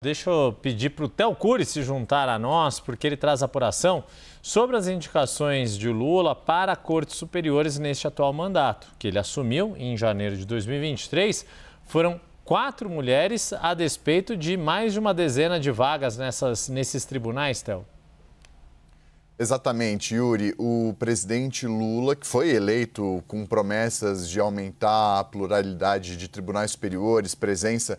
Deixa eu pedir para o Theo Cury se juntar a nós, porque ele traz apuração sobre as indicações de Lula para cortes superiores neste atual mandato, que ele assumiu em janeiro de 2023. Foram 4 mulheres, a despeito de mais de uma dezena de vagas nesses tribunais, Theo. Exatamente, Yuri. O presidente Lula, que foi eleito com promessas de aumentar a pluralidade de tribunais superiores, presença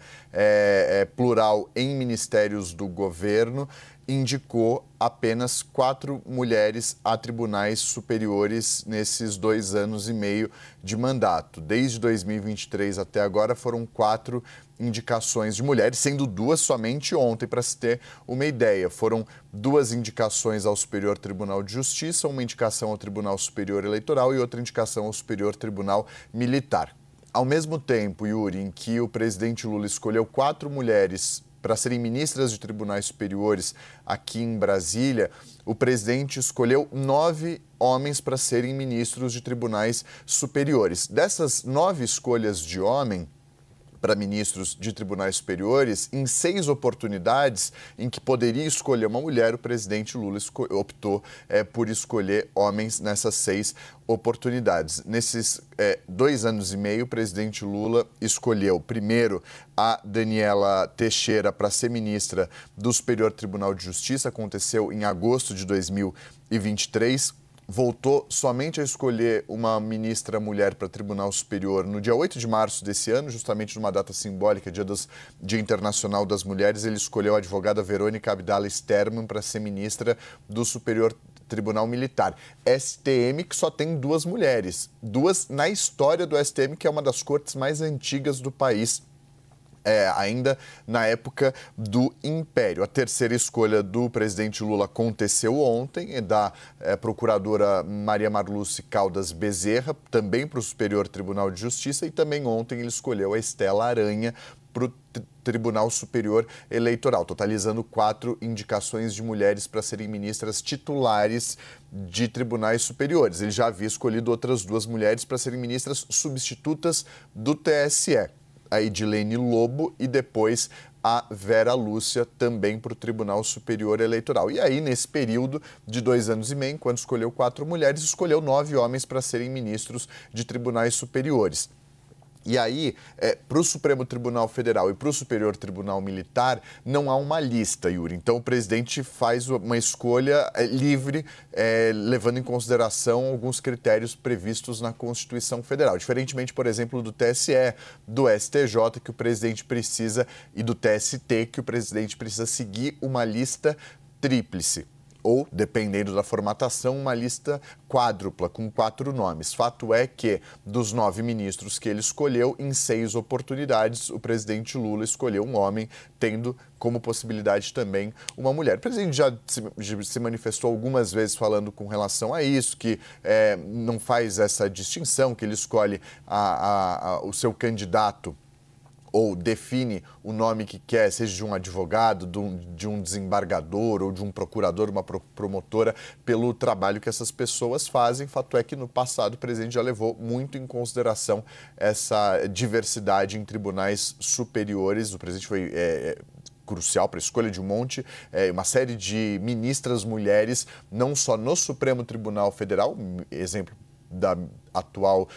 plural em ministérios do governo, indicou apenas 4 mulheres a tribunais superiores nesses 2 anos e meio de mandato. Desde 2023 até agora foram 4 indicações de mulheres, sendo 2 somente ontem, para se ter uma ideia. Foram 2 indicações ao Superior Tribunal de Justiça, uma indicação ao Tribunal Superior Eleitoral e outra indicação ao Superior Tribunal Militar. Ao mesmo tempo, Yuri, em que o presidente Lula escolheu 4 mulheres para serem ministras de tribunais superiores aqui em Brasília, o presidente escolheu 9 homens para serem ministros de tribunais superiores. Dessas 9 escolhas de homem para ministros de tribunais superiores, em 6 oportunidades em que poderia escolher uma mulher, o presidente Lula optou por escolher homens nessas 6 oportunidades. Nesses 2 anos e meio, o presidente Lula escolheu primeiro a Daniela Teixeira para ser ministra do Superior Tribunal de Justiça, aconteceu em agosto de 2023. Voltou somente a escolher uma ministra mulher para Tribunal Superior no dia 8 de março desse ano, justamente numa data simbólica, Dia Internacional das Mulheres. Ele escolheu a advogada Verônica Abdala Sterman para ser ministra do Superior Tribunal Militar. STM, que só tem 2 mulheres. 2 na história do STM, que é uma das cortes mais antigas do país. Ainda na época do Império. A terceira escolha do presidente Lula aconteceu ontem, é da procuradora Maria Marluce Caldas Bezerra, também para o Superior Tribunal de Justiça, e também ontem ele escolheu a Estela Aranha para o Tribunal Superior Eleitoral, totalizando 4 indicações de mulheres para serem ministras titulares de tribunais superiores. Ele já havia escolhido outras 2 mulheres para serem ministras substitutas do TSE. A Edilene Lobo e depois a Vera Lúcia, também para o Tribunal Superior Eleitoral. E aí, nesse período de 2 anos e meio, quando escolheu 4 mulheres, escolheu 9 homens para serem ministros de tribunais superiores. E aí, para o Supremo Tribunal Federal e para o Superior Tribunal Militar, não há uma lista, Yuri. Então, o presidente faz uma escolha livre, levando em consideração alguns critérios previstos na Constituição Federal. Diferentemente, por exemplo, do TSE, do STJ, que o presidente precisa, e do TST, que o presidente precisa seguir uma lista tríplice. Ou, dependendo da formatação, uma lista quádrupla, com 4 nomes. Fato é que, dos 9 ministros que ele escolheu, em 6 oportunidades, o presidente Lula escolheu um homem, tendo como possibilidade também uma mulher. O presidente já se manifestou algumas vezes falando com relação a isso, que não faz essa distinção, que ele escolhe o seu candidato ou define o nome que quer, seja de um advogado, de um desembargador ou de um procurador, uma promotora, pelo trabalho que essas pessoas fazem. Fato é que no passado o presidente já levou muito em consideração essa diversidade em tribunais superiores. O presidente foi crucial para a escolha de uma série de ministras mulheres, não só no Supremo Tribunal Federal, exemplo da atual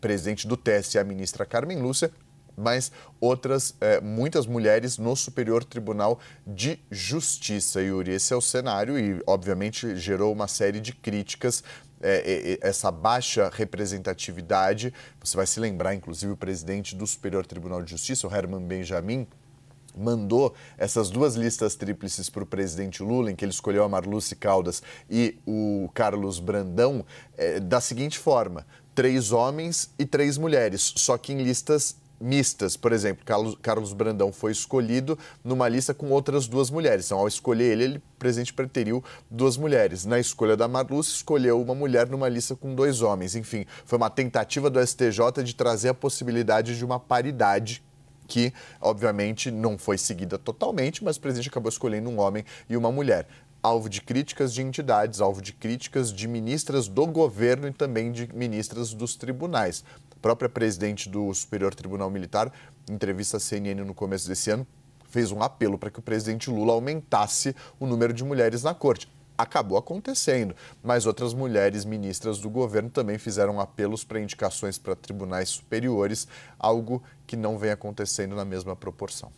presidente do TSE, a ministra Carmen Lúcia, mas muitas mulheres no Superior Tribunal de Justiça, Yuri. Esse é o cenário e, obviamente, gerou uma série de críticas. Essa baixa representatividade, você vai se lembrar, inclusive, o presidente do Superior Tribunal de Justiça, o Herman Benjamin, mandou essas 2 listas tríplices para o presidente Lula, em que ele escolheu a Marluce Caldas e o Carlos Brandão, da seguinte forma: 3 homens e 3 mulheres, só que em listas mistas. Por exemplo, Carlos Brandão foi escolhido numa lista com outras 2 mulheres. Então, ao escolher ele, o presidente preteriu 2 mulheres. Na escolha da Marluce, escolheu uma mulher numa lista com 2 homens. Enfim, foi uma tentativa do STJ de trazer a possibilidade de uma paridade que, obviamente, não foi seguida totalmente, mas o presidente acabou escolhendo um homem e uma mulher. Alvo de críticas de entidades, alvo de críticas de ministras do governo e também de ministras dos tribunais. A própria presidente do Superior Tribunal Militar, em entrevista à CNN no começo desse ano, fez um apelo para que o presidente Lula aumentasse o número de mulheres na corte. Acabou acontecendo, mas outras mulheres ministras do governo também fizeram apelos para indicações para tribunais superiores, algo que não vem acontecendo na mesma proporção.